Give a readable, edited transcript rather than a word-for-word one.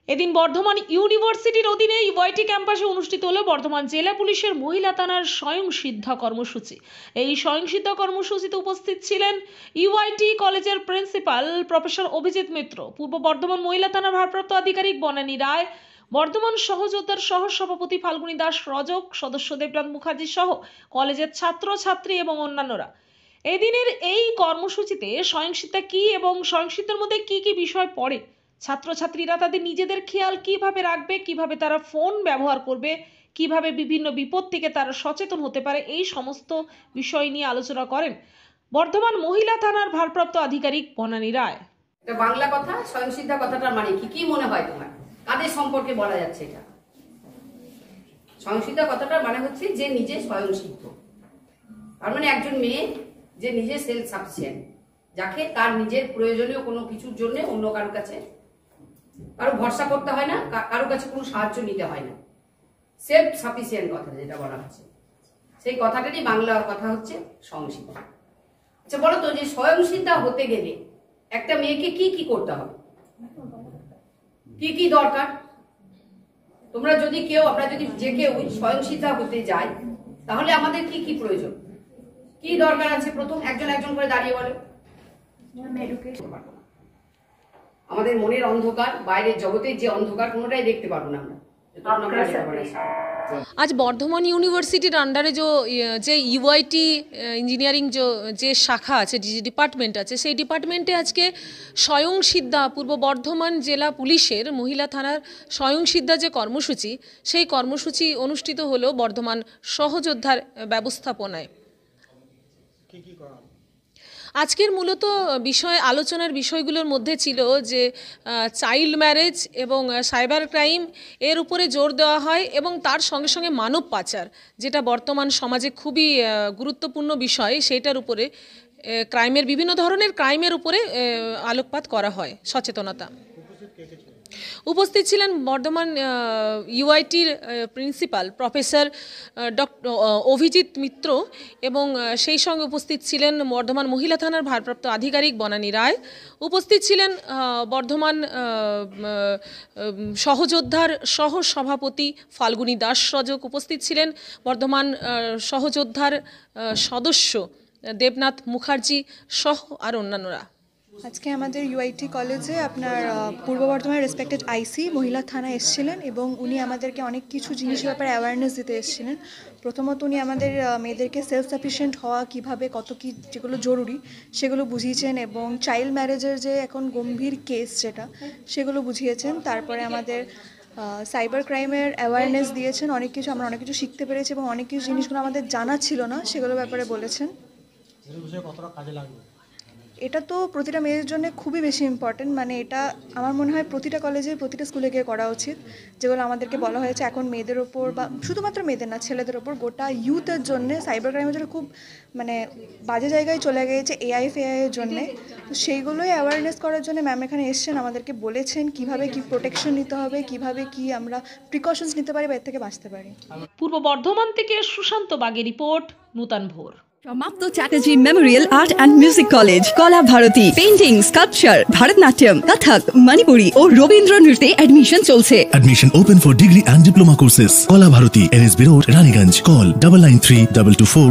এদিন বর্ধমান ইউনিভার্সিটির অধীনে ইউআইটি ক্যাম্পাসে অনুষ্ঠিত হলো বর্ধমান জেলা পুলিশের মহিলা থানার স্বয়ংসিদ্ধা কর্মসূচি। এই স্বয়ংসিদ্ধা কর্মসূচিতে উপস্থিত ছিলেন ইউআইটি কলেজের প্রিন্সিপাল প্রফেসর অভিজিৎ মিত্র, পূর্ব বর্ধমান মহিলা থানার ভারপ্রাপ্ত আধিকারিক বনানী রায়, বর্ধমান সহযোদ্ধার সহ সভাপতি ফাল্গুনী দাস রজক, সদস্য দেবনাথ মুখার্জি সহ কলেজের ছাত্রছাত্রী এবং অন্যান্যরা। এদিনের এই কর্মসূচিতে স্বয়ংসিদ্ধা কি এবং স্বয়ংসিদ্ধার মধ্যে কি কি বিষয় পড়ে, ছাত্রছাত্রীরা তাদের নিজেদের খেয়াল কিভাবে রাখবে, কিভাবে তারা ফোন ব্যবহার করবে, কিভাবে বিভিন্ন বিপদ থেকে তারা সচেতন হতে পারে, এই সমস্ত বিষয় নিয়ে আলোচনা করেন বর্ধমান মহিলা থানার ভারপ্রাপ্ত আধিকারিক বনানী রায়। এটা বাংলা কথা। স্বয়ংসিদ্ধা কথাটার মানে কি, কি মনে হয় তোমার? কাদের সম্পর্কে বলা যাচ্ছে এটা? স্বয়ংসিদ্ধা কথাটার মানে হচ্ছে যে নিজে স্বয়ংসিদ্ধ, তার মানে একজন মেয়ে যে নিজে সেলফ সাফিসিয়েন্ট, যাকে তার নিজের প্রয়োজনীয় কোনো কিছুর জন্য অন্য কারো কাছে কারো ভরসা করতে হয় না, কারো কাছে কোনো সাহায্য নিতে হয় না। সেলফ সাফিসিয়েন্ট কথা যেটা বলা হচ্ছে, সেই কথাটারই বাংলা কথা হচ্ছে স্বয়ংসিদ্ধা। আচ্ছা বলো তো, যে স্বয়ংসিদ্ধা হতে গেলে একটা মেয়েকে কি কি করতে হবে, কি কি দরকার? তোমরা যদি আমরা যদি যে কেউ স্বয়ংসিদ্ধা হতে যাই, তাহলে আমাদের কি কি প্রয়োজন, কি দরকার আছে? প্রথম একজন একজন করে দাঁড়িয়ে বলো। আমাদের মনের অন্ধকার, বাইরের জগতের যে অন্ধকার, কোনোটাই দেখতে পারবো না আমরা। আজ বর্ধমান ইউনিভার্সিটির আন্ডারে যে ইউআইটি ইঞ্জিনিয়ারিং যে শাখা আছে, যে ডিপার্টমেন্ট আছে, সেই ডিপার্টমেন্টে আজকে স্বয়ংসিদ্ধা পূর্ব বর্ধমান জেলা পুলিশের মহিলা থানার স্বয়ংসিদ্ধা যে কর্মসূচি, সেই কর্মসূচি অনুষ্ঠিত হলো বর্ধমান সহযোদ্ধার ব্যবস্থাপনায়। আজকের মূলত আলোচনার বিষয়গুলোর মধ্যে ছিল যে চাইল্ড ম্যারেজ এবং সাইবার ক্রাইম এর উপরে জোর দেওয়া হয়, এবং তার সঙ্গে সঙ্গে মানব পাচার, যেটা বর্তমান সমাজে খুবই গুরুত্বপূর্ণ বিষয়, সেটার উপরে বিভিন্ন ধরনের ক্রাইমের উপরে আলোকপাত করা হয়, সচেতনতা। উপস্থিত ছিলেন বর্ধমান ইউআইটির principal professor doctor Abhijit Mitra, এবং সেই সঙ্গে উপস্থিত ছিলেন বর্ধমান মহিলা থানার ভারপ্রাপ্ত আধিকারিক বনানী রায়। উপস্থিত ছিলেন বর্ধমান সহযোদ্ধার সহ সভাপতি ফাল্গুনী দাস রজক, উপস্থিত ছিলেন বর্ধমান সহযোদ্ধার সদস্য দেবনাথ মুখার্জি সহ আর অন্যান্যরা। আজকে আমাদের ইউআইটি কলেজে আপনার পূর্ব বর্ধমানের রেসপেক্টেড আইসি মহিলা থানা এসেছিলেন, এবং উনি আমাদেরকে অনেক কিছু জিনিসের ব্যাপারে অ্যাওয়ারনেস দিতে এসেছিলেন। প্রথমত উনি আমাদের মেয়েদেরকে সেলফ সাফিসিয়েন্ট হওয়া কীভাবে, কত কী যেগুলো জরুরি সেগুলো বুঝিয়েছেন, এবং চাইল্ড ম্যারেজের যে এখন গম্ভীর কেস সেগুলো বুঝিয়েছেন। তারপরে আমাদের সাইবার ক্রাইমের অ্যাওয়ারনেস দিয়েছেন, আমরা অনেক কিছু শিখতে পেরেছি, এবং অনেক কিছু জিনিসগুলো আমাদের জানা ছিল না, সেগুলোর ব্যাপারে বলেছেন। এটা তো প্রতিটা মেয়ের জন্য খুবই বেশি ইম্পর্টেন্ট, মানে এটা আমার মনে হয় প্রতিটা কলেজে প্রতিটা স্কুলে গিয়ে করা উচিত। যেগুলো আমাদেরকে বলা হয়েছে এখন মেয়েদের ওপর, বা শুধুমাত্র মেয়েদের না, ছেলেদের ওপর, গোটা ইউথের জন্য সাইবার ক্রাইমের জন্য খুব বাজে জায়গায় চলে গিয়েছে এআই এর জন্য। তো সেইগুলোই অ্যাওয়ারনেস করার জন্য ম্যাম এখানে এসছেন, আমাদেরকে বলেছেন কিভাবে কি প্রোটেকশন নিতে হবে, কিভাবে কি আমরা প্রিকশনস নিতে পারি বা এর থেকে বাঁচতে পারি। পূর্ব বর্ধমান থেকে সুশান্ত বাগের রিপোর্ট, নূতন ভোর। সমাপ্ত Chatterjee Memorial art and music college, কলা ভারতী, পেইন্টিং, স্কাল্পচার, ভারতনাট্যম, কথক, মণিপুরি ও রবীন্দ্র নৃত্যে অ্যাডমিশন চলছে। Admission open for degree and diploma courses. Kola Bharati, NSB Road, Raniganj. Call 993224